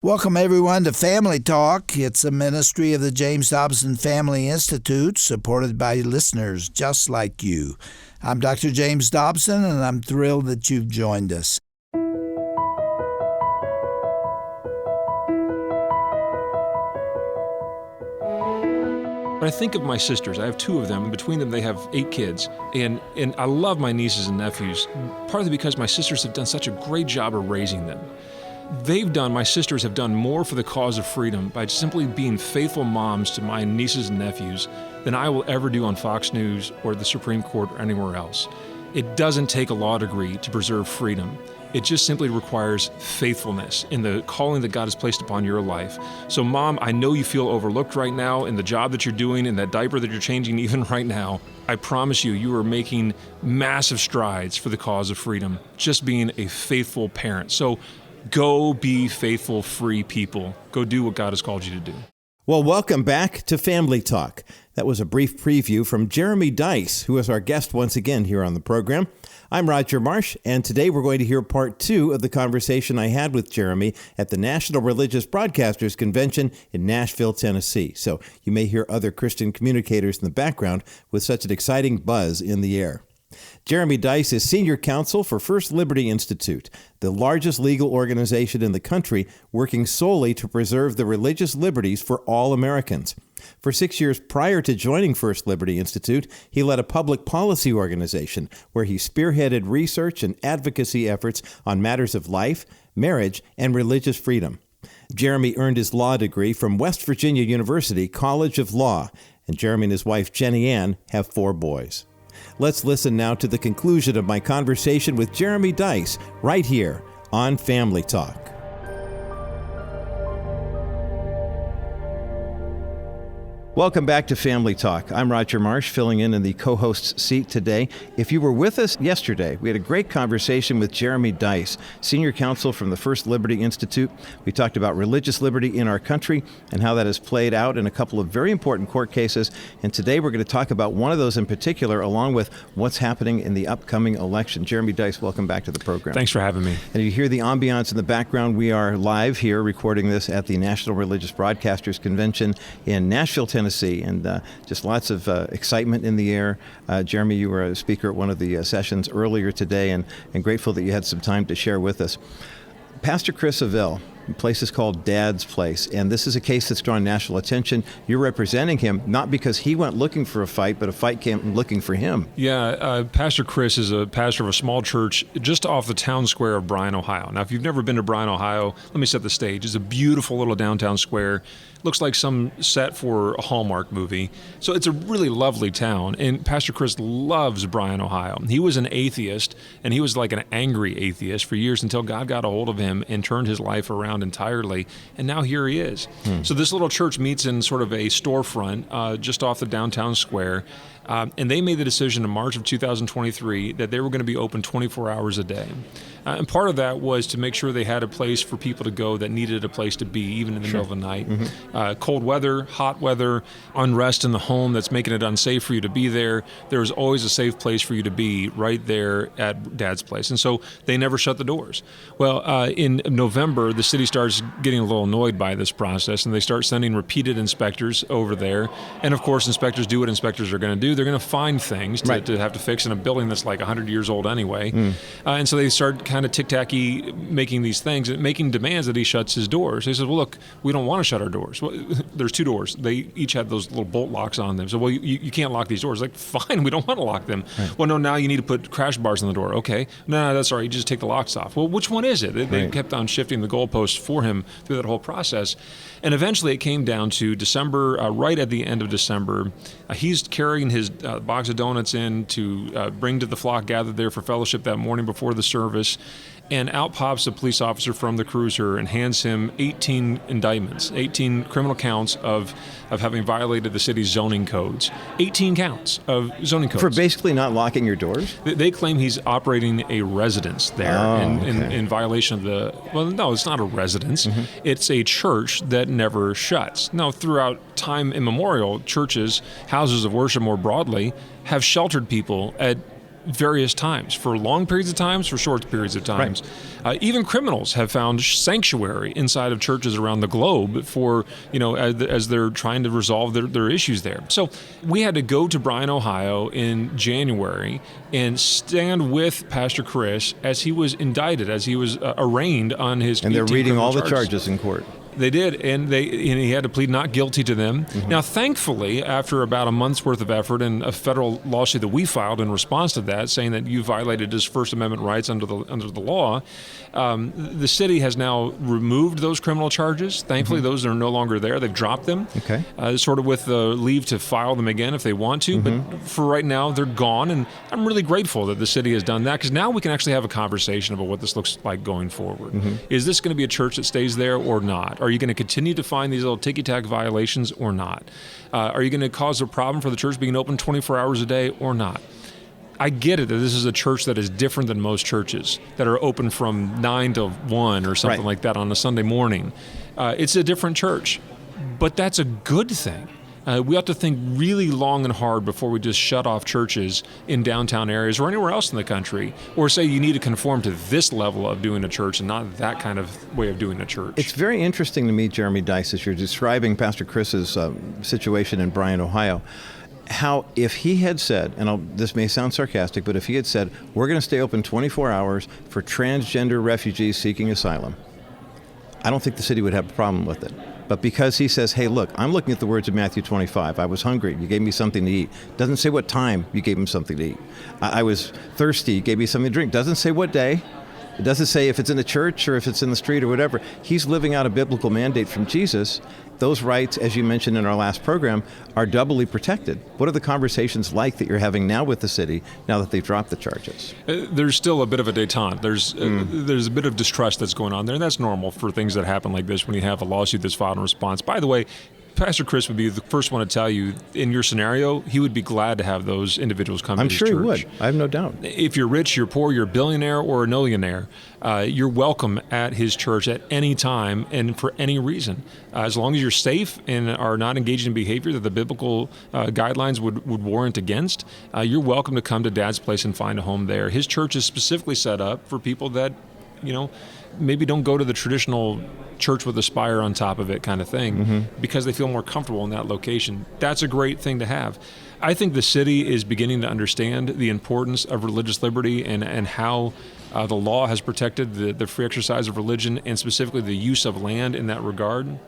Welcome, everyone, to Family Talk. It's a ministry of the James Dobson Family Institute, supported by listeners just like you. I'm Dr. James Dobson, and I'm thrilled that you've joined us. When I think of my sisters, I have two of them, and between them they have 8 kids, and I love my nieces and nephews, partly because my sisters have done such a great job of raising them. My sisters have done more for the cause of freedom by simply being faithful moms to my nieces and nephews than I will ever do on Fox News or the Supreme Court or anywhere else. It doesn't take a law degree to preserve freedom. It just simply requires faithfulness in the calling that God has placed upon your life. So, Mom, I know you feel overlooked right now in the job that you're doing, in that diaper that you're changing even right now. I promise you, you are making massive strides for the cause of freedom, just being a faithful parent. So go be faithful, free people. Go do what God has called you to do. Well, welcome back to Family Talk. That was a brief preview from Jeremy Dys, who is our guest once again here on the program. I'm Roger Marsh, and today we're going to hear part 2 of the conversation I had with Jeremy at the National Religious Broadcasters Convention in Nashville, Tennessee. So you may hear other Christian communicators in the background with such an exciting buzz in the air. Jeremy Dys is Senior Counsel for First Liberty Institute, the largest legal organization in the country working solely to preserve the religious liberties for all Americans. For 6 years prior to joining First Liberty Institute, he led a public policy organization where he spearheaded research and advocacy efforts on matters of life, marriage, and religious freedom. Jeremy earned his law degree from West Virginia University College of Law, and Jeremy and his wife Jenny Ann have 4 boys. Let's listen now to the conclusion of my conversation with Jeremy Dys right here on Family Talk. Welcome back to Family Talk. I'm Roger Marsh, filling in the co-host's seat today. If you were with us yesterday, we had a great conversation with Jeremy Dys, Senior Counsel from the First Liberty Institute. We talked about religious liberty in our country and how that has played out in a couple of very important court cases. And today we're going to talk about one of those in particular, along with what's happening in the upcoming election. Jeremy Dys, welcome back to the program. Thanks for having me. And you hear the ambiance in the background. We are live here recording this at the National Religious Broadcasters Convention in Nashville, Tennessee, and just lots of excitement in the air. Jeremy, you were a speaker at one of the sessions earlier today, and grateful that you had some time to share with us. Pastor Chris Avell, the place is called Dad's Place, and this is a case that's drawn national attention. You're representing him, not because he went looking for a fight, but a fight came looking for him. Yeah, Pastor Chris is a pastor of a small church just off the town square of Bryan, Ohio. Now, if you've never been to Bryan, Ohio, let me set the stage. It's a beautiful little downtown square. Looks like some set for a Hallmark movie. So it's a really lovely town, and Pastor Chris loves Bryan, Ohio. He was an atheist, and he was like an angry atheist for years until God got a hold of him and turned his life around entirely, and now here he is. So this little church meets in sort of a storefront just off the downtown square, and they made the decision in March of 2023 that they were going to be open 24 hours a day. And part of that was to make sure they had a place for people to go that needed a place to be, even in the middle of the night. Cold weather, hot weather, unrest in the home that's making it unsafe for you to be there. There's always a safe place for you to be right there at Dad's Place. And so they never shut the doors. Well, in November, the city starts getting a little annoyed by this process, and they start sending repeated inspectors over there. And of course, inspectors do what inspectors are going to do. They're going to find things to have to fix in a building that's like 100 years old anyway. And so they start kind of tic-tacky making these things, making demands that he shuts his doors. They said, well, look, we don't want to shut our doors. Well, there's 2 doors. They each had those little bolt locks on them. So, well, you can't lock these doors. Like, fine, we don't want to lock them. Well, no, now you need to put crash bars on the door. Okay. No, that's all right. You just take the locks off. Well, which one is it? They kept on shifting the goalposts for him through that whole process. And eventually it came down to December, right at the end of December. He's carrying his box of donuts in to bring to the flock gathered there for fellowship that morning before the service. And out pops a police officer from the cruiser and hands him 18 indictments, 18 criminal counts of having violated the city's zoning codes. 18 counts of zoning codes. For basically not locking your doors? They claim he's operating a residence there in violation of the... Well, no, it's not a residence. It's a church that never shuts. Now, throughout time immemorial, churches, houses of worship more broadly, have sheltered people at various times, for long periods of times, for short periods of times. Even criminals have found sanctuary inside of churches around the globe for, as they're trying to resolve their issues there. So we had to go to Bryan, Ohio in January and stand with Pastor Chris as he was indicted, as he was arraigned on his 18 And they're reading all the charges. charges in court. They did, and he had to plead not guilty to them. Mm-hmm. Now, thankfully, after about a month's worth of effort and a federal lawsuit that we filed in response to that, saying that you violated his First Amendment rights under the law, the city has now removed those criminal charges. Thankfully, those are no longer there. They've dropped them, sort of with the leave to file them again if they want to. But for right now, they're gone, and I'm really grateful that the city has done that, because now we can actually have a conversation about what this looks like going forward. Is this going to be a church that stays there or not? Are you going to continue to find these little ticky-tack violations or not? Are you going to cause a problem for the church being open 24 hours a day or not? I get it that this is a church that is different than most churches that are open from 9 to 1 or something like that on a Sunday morning. It's a different church, but that's a good thing. We have to think really long and hard before we just shut off churches in downtown areas or anywhere else in the country, or say you need to conform to this level of doing a church and not that kind of way of doing a church. It's very interesting to me, Jeremy Dys, as you're describing Pastor Chris's situation in Bryan, Ohio, how if he had said, and this may sound sarcastic, but if he had said, we're going to stay open 24 hours for transgender refugees seeking asylum, I don't think the city would have a problem with it. But because he says, hey, look, I'm looking at the words of Matthew 25. I was hungry. You gave me something to eat. Doesn't say what time you gave him something to eat. I was thirsty. You gave me something to drink. Doesn't say what day. It doesn't say if it's in a church or if it's in the street or whatever. He's living out a biblical mandate from Jesus. Those rights, as you mentioned in our last program, are doubly protected. What are the conversations like that you're having now with the city, now that they've dropped the charges? There's still a bit of a détente. There's a bit of distrust that's going on there, and that's normal for things that happen like this when you have a lawsuit that's filed in response. By the way, Pastor Chris would be the first one to tell you, in your scenario, he would be glad to have those individuals come to his church. I'm sure he would. I have no doubt. If you're rich, you're poor, you're a billionaire or a millionaire, you're welcome at his church at any time and for any reason. As long as you're safe and are not engaged in behavior that the biblical guidelines would warrant against, you're welcome to come to Dad's place and find a home there. His church is specifically set up for people that, maybe don't go to the traditional church with a spire on top of it kind of thing because they feel more comfortable in that location. That's a great thing to have. I think the city is beginning to understand the importance of religious liberty and how the law has protected the free exercise of religion and specifically the use of land in that regard.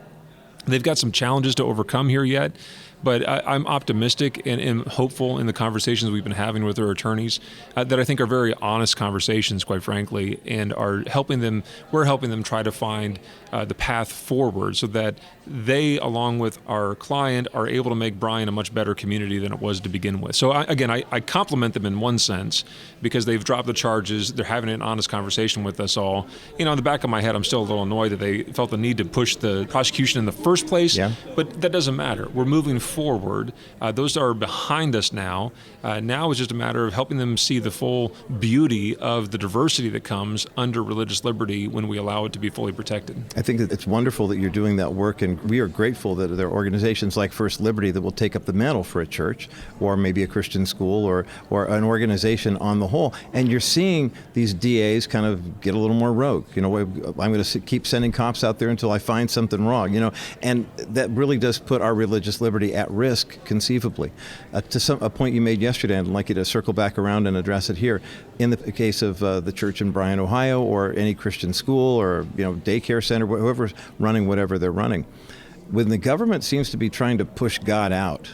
They've got some challenges to overcome here yet, but I'm optimistic and hopeful in the conversations we've been having with their attorneys that I think are very honest conversations, quite frankly, and we're helping them try to find the path forward so that they, along with our client, are able to make Bryan a much better community than it was to begin with. So I compliment them in one sense because they've dropped the charges. They're having an honest conversation with us all. In the back of my head, I'm still a little annoyed that they felt the need to push the prosecution in the first place, but that doesn't matter. We're moving forward. Those are behind us now. Now it's just a matter of helping them see the full beauty of the diversity that comes under religious liberty when we allow it to be fully protected. I think that it's wonderful that you're doing that work, and we are grateful that there are organizations like First Liberty that will take up the mantle for a church or maybe a Christian school or an organization on the whole. And you're seeing these DAs kind of get a little more rogue. I'm going to keep sending cops out there until I find something wrong, and that really does put our religious liberty at risk, conceivably. To a point you made yesterday, I'd like you to circle back around and address it here. In the case of the church in Bryan, Ohio, or any Christian school or daycare center, whoever's running whatever they're running, when the government seems to be trying to push God out,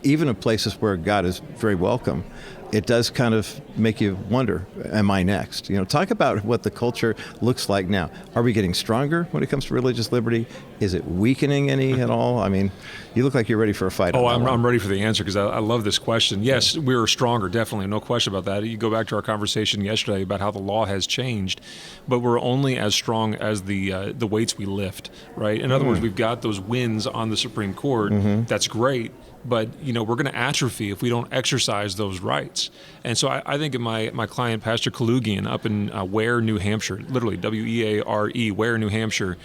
even in places where God is very welcome, it does kind of make you wonder, am I next? Talk about what the culture looks like now. Are we getting stronger when it comes to religious liberty? Is it weakening any at all? I mean, you look like you're ready for a fight. I'm ready for the answer because I love this question. Yes, we're stronger, definitely, no question about that. You go back to our conversation yesterday about how the law has changed, but we're only as strong as the weights we lift, right? In other words, we've got those wins on the Supreme Court. That's great. but we're going to atrophy if we don't exercise those rights. And so I think of my client, Pastor Kalugian, up in Ware, New Hampshire, literally Weare, Ware, New Hampshire.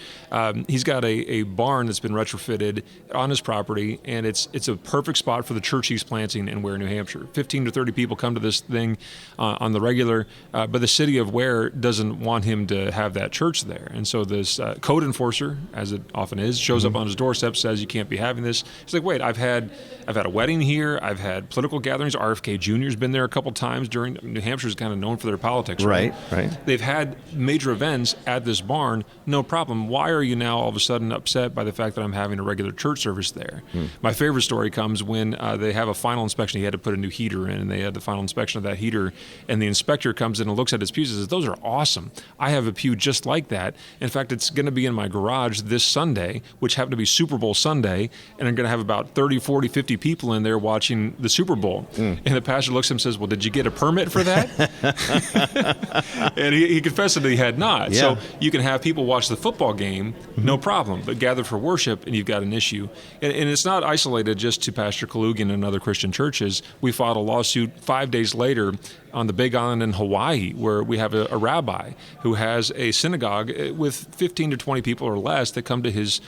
He's got a barn that's been retrofitted on his property, and it's a perfect spot for the church he's planting in Ware, New Hampshire. 15 to 30 people come to this thing on the regular, but the city of Ware doesn't want him to have that church there. And so this code enforcer, as it often is, shows up on his doorstep, says you can't be having this. He's like, wait, I've had a wedding here. I've had political gatherings. RFK Jr.'s been there a couple times during. New Hampshire's kind of known for their politics, right? Right. They've had major events at this barn, no problem. Why are you now all of a sudden upset by the fact that I'm having a regular church service there? My favorite story comes when they have a final inspection. He had to put a new heater in, and they had the final inspection of that heater, and the inspector comes in and looks at his pews and says, those are awesome. I have a pew just like that. In fact, it's going to be in my garage this Sunday, which happened to be Super Bowl Sunday, and I'm going to have about 30, 40, 50 people in there watching the Super Bowl. And the pastor looks at him and says, well, did you get a permit for that? And he confessed that he had not. Yeah. So you can have people watch the football game, no problem, but gather for worship, and you've got an issue. And it's not isolated just to Pastor Kalugian and other Christian churches. We filed a lawsuit 5 days later on the Big Island in Hawaii, where we have a rabbi who has a synagogue with 15 to 20 people or less that come to his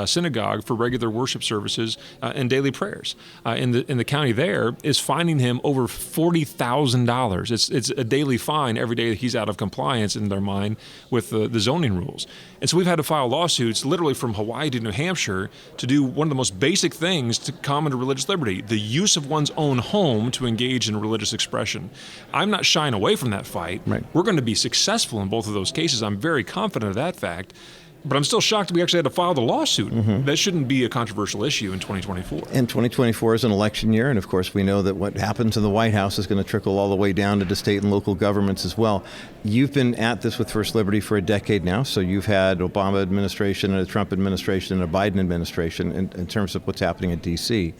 synagogue for regular worship services and daily prayers. In the county there is fining him over $40,000. It's a daily fine every day that he's out of compliance in their mind with the zoning rules. And so we've had to file lawsuits literally from Hawaii to New Hampshire to do one of the most basic things to common to religious liberty, the use of one's own home to engage in religious expression. I'm not shying away from that fight. Right. We're going to be successful in both of those cases. I'm very confident of that fact. But I'm still shocked we actually had to file the lawsuit. That shouldn't be a controversial issue in 2024. And 2024 is an election year, and of course we know that what happens in the White House is going to trickle all the way down to the state and local governments as well. You've been at this with First Liberty for a decade now, so you've had Obama administration and a Trump administration and a Biden administration in terms of what's happening in D.C.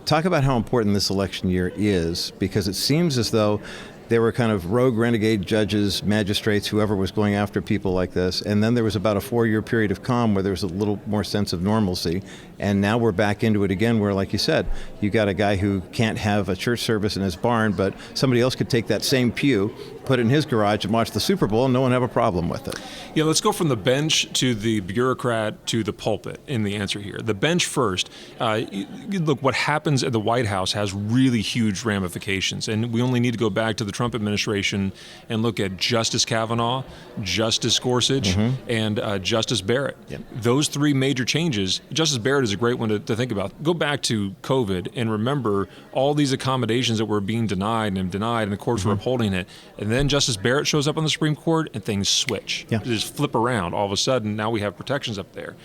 Talk about how important this election year is, because it seems as though there were kind of rogue renegade judges, magistrates, whoever was going after people like this. And then there was about a 4-year period of calm where there was a little more sense of normalcy. And now we're back into it again where, like you said, you got a guy who can't have a church service in his barn, but somebody else could take that same pew, put it in his garage and watch the Super Bowl and no one have a problem with it. Yeah, let's go from the bench to the bureaucrat to the pulpit in the answer here. The bench first. Look, what happens at the White House has really huge ramifications. And we only need to go back to the Trump administration and look at Justice Kavanaugh, Justice Gorsuch, and Justice Barrett. Yep. Those three major changes. Justice Barrett is a great one to think about. Go back to COVID and remember all these accommodations that were being denied, and the courts were upholding it. And then Justice Barrett shows up on the Supreme Court and things switch. Yeah. They just flip around. All of a sudden, now we have protections up there.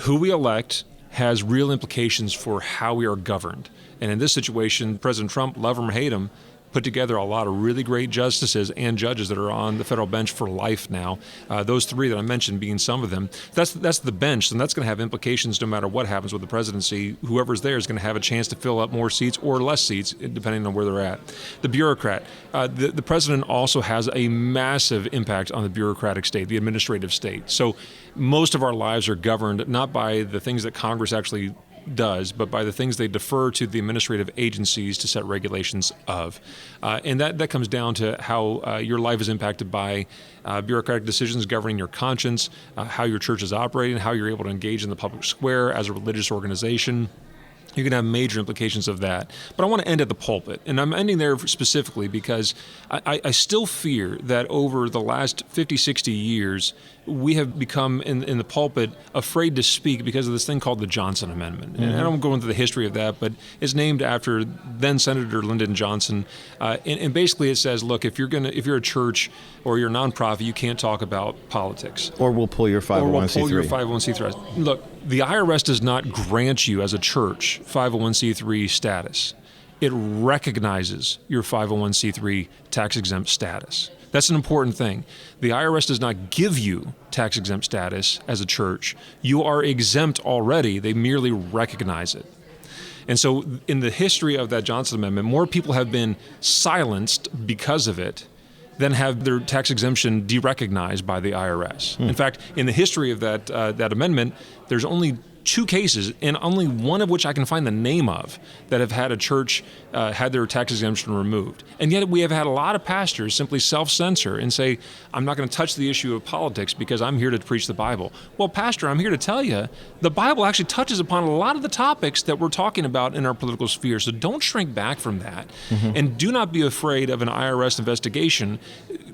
Who we elect has real implications for how we are governed. And in this situation, President Trump, love him or hate him, put together a lot of really great justices and judges that are on the federal bench for life now. Those three that I mentioned being some of them. That's the bench, and that's going to have implications no matter what happens with the presidency. Whoever's there is going to have a chance to fill up more seats or less seats, depending on where they're at. The bureaucrat. The president also has a massive impact on the bureaucratic state, the administrative state. So most of our lives are governed not by the things that Congress actually does, but by the things they defer to the administrative agencies to set regulations of. And that comes down to how your life is impacted by bureaucratic decisions governing your conscience, how your church is operating, how you're able to engage in the public square as a religious organization. You can have major implications of that. But I want to end at the pulpit. And I'm ending there specifically because I still fear that over the last 50, 60 years, we have become, in the pulpit, afraid to speak because of this thing called the Johnson Amendment. And I don't go into the history of that, but it's named after then Senator Lyndon Johnson. And basically it says, look, if you're a church or you're a nonprofit, you can't talk about politics. Or we'll pull your 501c3. Or we'll pull your 501c3. Look, the IRS does not grant you as a church 501c3 status. It recognizes your 501c3 tax-exempt status. That's an important thing. The IRS does not give you tax-exempt status as a church. You are exempt already. They merely recognize it. And so in the history of that Johnson Amendment, more people have been silenced because of it than have their tax exemption derecognized by the IRS. In fact, in the history of that amendment, there's only 2 cases, and only one of which I can find the name of, that have had a church had their tax exemption removed. And yet we have had a lot of pastors simply self-censor and say, I'm not going to touch the issue of politics because I'm here to preach the Bible. Well, Pastor, I'm here to tell you, the Bible actually touches upon a lot of the topics that we're talking about in our political sphere. So don't shrink back from that. And do not be afraid of an IRS investigation.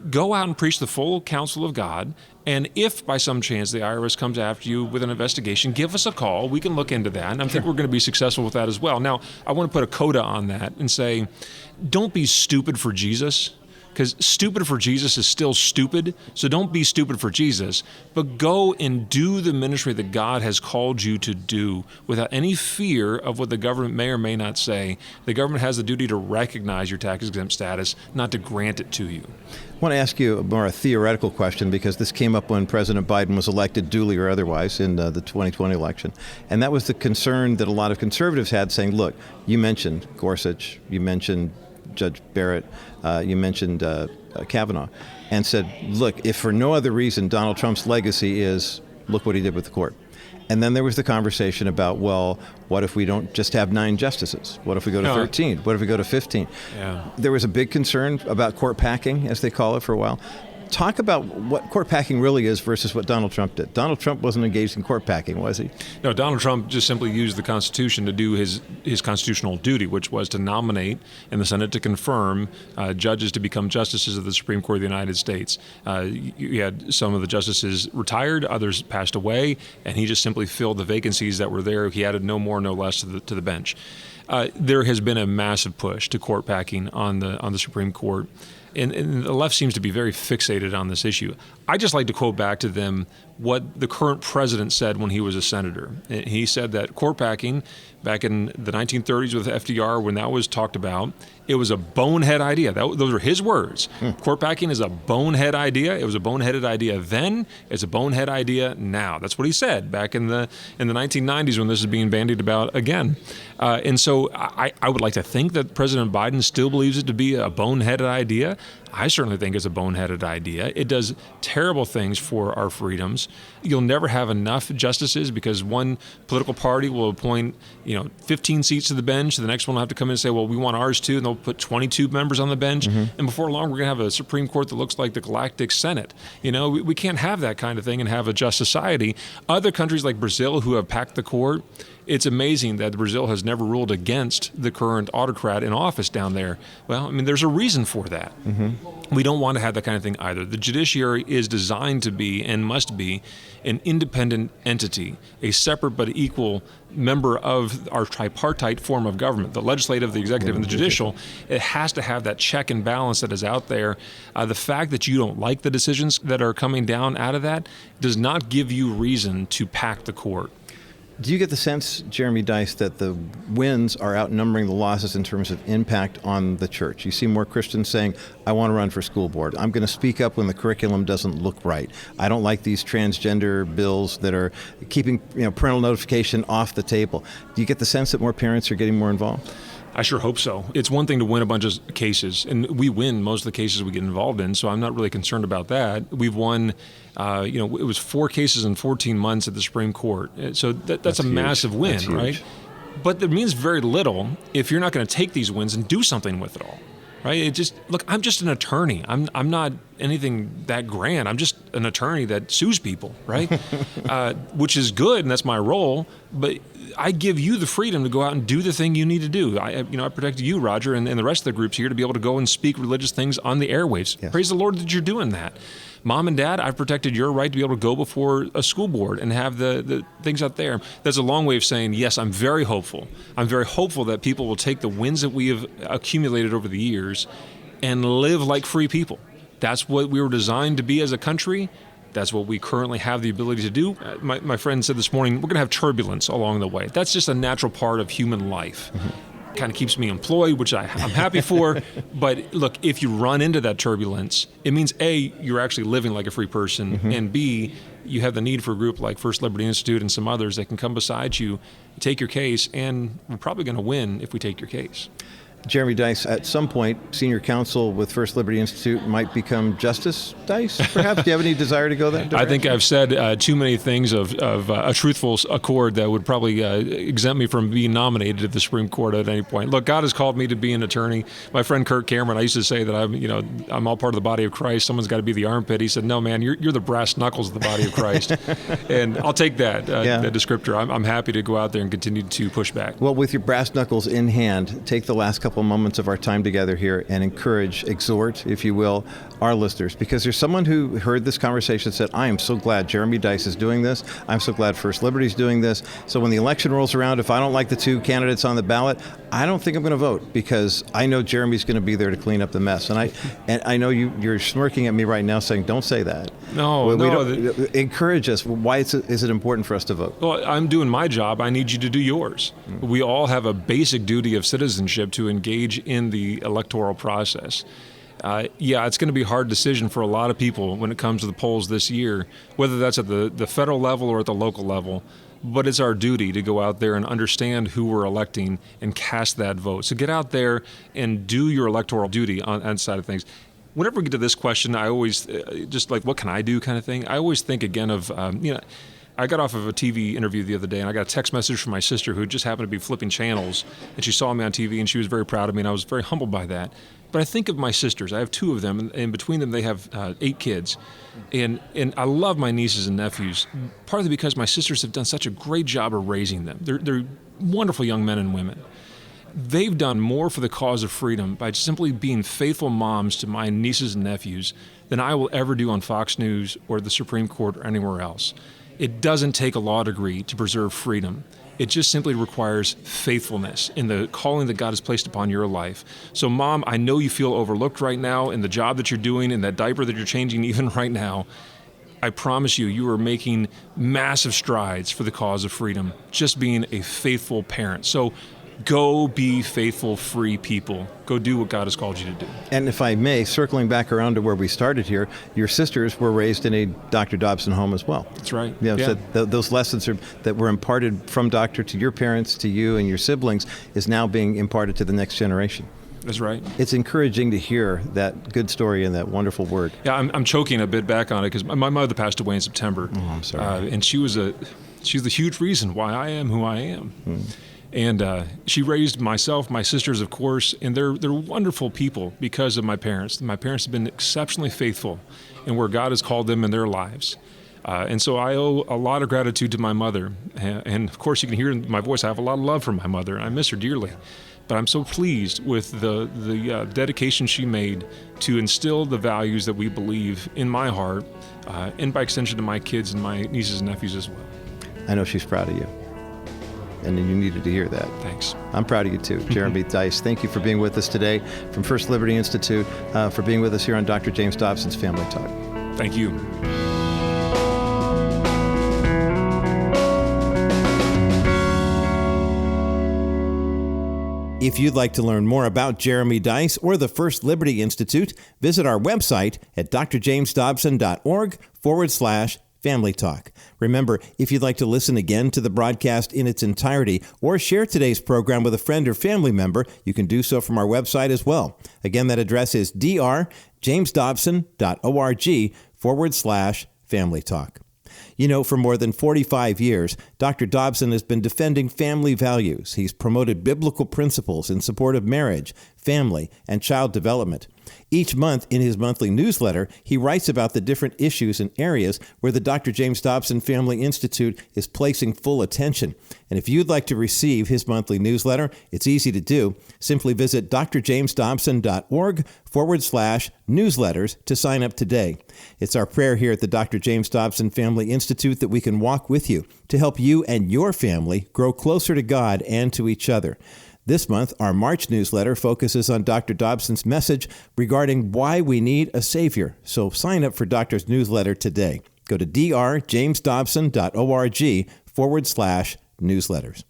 Go out and preach the full counsel of God. And if by some chance the IRS comes after you with an investigation, give us a call. We can look into that. And I think we're going to be successful with that as well. Now, I want to put a coda on that and say, don't be stupid for Jesus, because stupid for Jesus is still stupid. So don't be stupid for Jesus, but go and do the ministry that God has called you to do without any fear of what the government may or may not say. The government has the duty to recognize your tax exempt status, not to grant it to you. I want to ask you a theoretical question, because this came up when President Biden was elected, duly or otherwise, in the 2020 election. And that was the concern that a lot of conservatives had, saying, look, you mentioned Gorsuch, you mentioned Judge Barrett, you mentioned Kavanaugh, and said, look, if for no other reason Donald Trump's legacy is, look what he did with the court. And then there was the conversation about, well, what if we don't just have 9 justices? What if we go to 13? What if we go to 15? Yeah. There was a big concern about court packing, as they call it, for a while. Talk about what court packing really is versus what Donald Trump did. Donald Trump wasn't engaged in court packing, was he? No, Donald Trump just simply used the Constitution to do his constitutional duty, which was to nominate and the Senate to confirm judges to become justices of the Supreme Court of the United States. You had some of the justices retired, others passed away, and he just simply filled the vacancies that were there. He added no more, no less to the bench. There has been a massive push to court packing on the Supreme Court. And the left seems to be very fixated on this issue. I just like to quote back to them what the current president said when he was a senator. He said that court packing back in the 1930s with FDR, when that was talked about, it was a bonehead idea. Those are his words. Court packing is a bonehead idea. It was a boneheaded idea then. It's a bonehead idea now. That's what he said back in the 1990s when this is being bandied about again. And so I would like to think that President Biden still believes it to be a boneheaded idea. I certainly think it's a boneheaded idea. It does terrible things for our freedoms. You'll never have enough justices because one political party will appoint, 15 seats to the bench. The next one will have to come in and say, well, we want ours too, and they'll put 22 members on the bench. And before long, we're going to have a Supreme Court that looks like the Galactic Senate. We can't have that kind of thing and have a just society. Other countries like Brazil who have packed the court, it's amazing that Brazil has never ruled against the current autocrat in office down there. Well, there's a reason for that. We don't want to have that kind of thing either. The judiciary is designed to be and must be an independent entity, a separate but equal member of our tripartite form of government, the legislative, the executive, and the judicial. It has to have that check and balance that is out there. The fact that you don't like the decisions that are coming down out of that does not give you reason to pack the court. Do you get the sense, Jeremy Dys, that the wins are outnumbering the losses in terms of impact on the church? You see more Christians saying, I want to run for school board. I'm going to speak up when the curriculum doesn't look right. I don't like these transgender bills that are keeping parental notification off the table. Do you get the sense that more parents are getting more involved? I sure hope so. It's one thing to win a bunch of cases, and we win most of the cases we get involved in, so I'm not really concerned about that. We've won, it was 4 cases in 14 months at the Supreme Court. So that's a massive win, right? But it means very little if you're not going to take these wins and do something with it all. Right? Look, I'm just an attorney. I'm not anything that grand. I'm just an attorney that sues people, right? Which is good, and that's my role. But I give you the freedom to go out and do the thing you need to do. I protect you, Roger, and the rest of the groups here to be able to go and speak religious things on the airwaves. Yes. Praise the Lord that you're doing that. Mom and Dad, I've protected your right to be able to go before a school board and have the things out there. That's a long way of saying, yes, I'm very hopeful. I'm very hopeful that people will take the wins that we have accumulated over the years and live like free people. That's what we were designed to be as a country. That's what we currently have the ability to do. My friend said this morning, we're going to have turbulence along the way. That's just a natural part of human life. Kind of keeps me employed, which I'm happy for. But look, if you run into that turbulence, it means A, you're actually living like a free person, and B, you have the need for a group like First Liberty Institute and some others that can come beside you, take your case, and we're probably going to win if we take your case. Jeremy Dys, at some point, senior counsel with First Liberty Institute might become Justice Dys, perhaps? Do you have any desire to go that direction? I think I've said too many things of a truthful accord that would probably exempt me from being nominated to the Supreme Court at any point. Look, God has called me to be an attorney. My friend Kirk Cameron, I used to say that I'm all part of the body of Christ. Someone's got to be the armpit. He said, no, man, you're the brass knuckles of the body of Christ. And I'll take that descriptor. I'm happy to go out there and continue to push back. Well, with your brass knuckles in hand, take the last couple moments of our time together here and encourage, exhort, if you will, our listeners, because there's someone who heard this conversation and said, I am so glad Jeremy Dys is doing this. I'm so glad First Liberty is doing this. So when the election rolls around, if I don't like the two candidates on the ballot, I don't think I'm going to vote, because I know Jeremy's going to be there to clean up the mess. And I know you're smirking at me right now saying, don't say that. No. Encourage us. Why is it important for us to vote? Well, I'm doing my job. I need you to do yours. We all have a basic duty of citizenship to engage in the electoral process. It's going to be a hard decision for a lot of people when it comes to the polls this year, whether that's at the federal level or at the local level. But it's our duty to go out there and understand who we're electing and cast that vote. So get out there and do your electoral duty on that side of things. Whenever we get to this question, I always, just like, what can I do kind of thing, I always think again of, I got off of a TV interview the other day, and I got a text message from my sister who just happened to be flipping channels, and she saw me on TV, and she was very proud of me, and I was very humbled by that. But I think of my sisters. I have two of them, and between them they have 8 kids. And I love my nieces and nephews, partly because my sisters have done such a great job of raising them. They're wonderful young men and women. They've done more for the cause of freedom by simply being faithful moms to my nieces and nephews than I will ever do on Fox News or the Supreme Court or anywhere else. It doesn't take a law degree to preserve freedom. It just simply requires faithfulness in the calling that God has placed upon your life. So, Mom, I know you feel overlooked right now in the job that you're doing, in that diaper that you're changing even right now. I promise you are making massive strides for the cause of freedom, just being a faithful parent. So go be faithful, free people. Go do what God has called you to do. And if I may, circling back around to where we started here, your sisters were raised in a Dr. Dobson home as well. That's right. So those lessons that were imparted from Doctor to your parents, to you and your siblings, is now being imparted to the next generation. That's right. It's encouraging to hear that good story and that wonderful word. Yeah, I'm choking a bit back on it because my mother passed away in September. Oh, I'm sorry. And she's the huge reason why I am who I am. And she raised myself, my sisters, of course, and they're wonderful people because of my parents. My parents have been exceptionally faithful in where God has called them in their lives. And so I owe a lot of gratitude to my mother. And of course, you can hear in my voice, I have a lot of love for my mother. I miss her dearly. But I'm so pleased with the dedication she made to instill the values that we believe in my heart, and by extension to my kids and my nieces and nephews as well. I know she's proud of you. And you needed to hear that. Thanks. I'm proud of you too. Jeremy Dys, thank you for being with us today from First Liberty Institute, for being with us here on Dr. James Dobson's Family Talk. Thank you. If you'd like to learn more about Jeremy Dys or the First Liberty Institute, visit our website at drjamesdobson.org/Family Talk. Remember, if you'd like to listen again to the broadcast in its entirety or share today's program with a friend or family member, you can do so from our website as well. Again, that address is drjamesdobson.org/Family Talk. You know, for more than 45 years, Dr. Dobson has been defending family values. He's promoted biblical principles in support of marriage, family, and child development. Each month in his monthly newsletter, he writes about the different issues and areas where the Dr. James Dobson Family Institute is placing full attention. And if you'd like to receive his monthly newsletter, it's easy to do. Simply visit drjamesdobson.org/newsletters to sign up today. It's our prayer here at the Dr. James Dobson Family Institute that we can walk with you to help you and your family grow closer to God and to each other. This month, our March newsletter focuses on Dr. Dobson's message regarding why we need a Savior. So sign up for Doctor's newsletter today. Go to drjamesdobson.org/newsletters.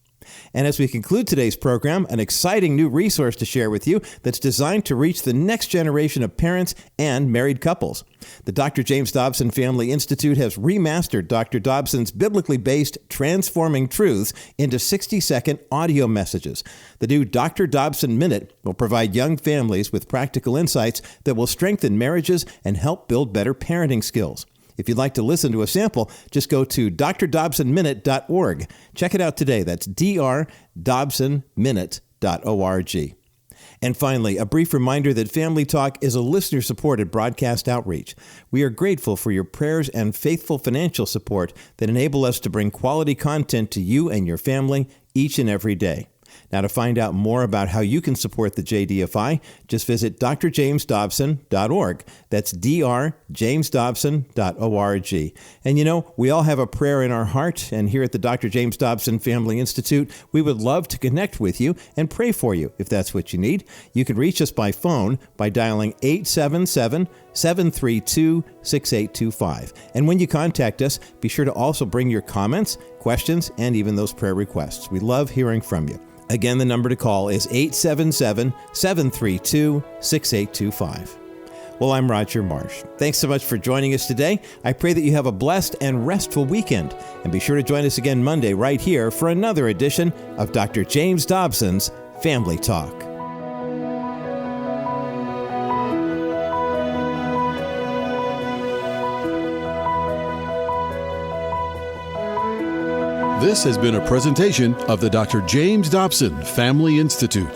And as we conclude today's program, an exciting new resource to share with you that's designed to reach the next generation of parents and married couples. The Dr. James Dobson Family Institute has remastered Dr. Dobson's biblically based Transforming Truths into 60-second audio messages. The new Dr. Dobson Minute will provide young families with practical insights that will strengthen marriages and help build better parenting skills. If you'd like to listen to a sample, just go to drdobsonminute.org. Check it out today. That's drdobsonminute.org. And finally, a brief reminder that Family Talk is a listener-supported broadcast outreach. We are grateful for your prayers and faithful financial support that enable us to bring quality content to you and your family each and every day. Now, to find out more about how you can support the JDFI, just visit drjamesdobson.org. That's drjamesdobson.org. And you know, we all have a prayer in our heart, and here at the Dr. James Dobson Family Institute, we would love to connect with you and pray for you if that's what you need. You can reach us by phone by dialing 877-732-6825. And when you contact us, be sure to also bring your comments, questions, and even those prayer requests. We love hearing from you. Again, the number to call is 877-732-6825. Well, I'm Roger Marsh. Thanks so much for joining us today. I pray that you have a blessed and restful weekend. And be sure to join us again Monday right here for another edition of Dr. James Dobson's Family Talk. This has been a presentation of the Dr. James Dobson Family Institute.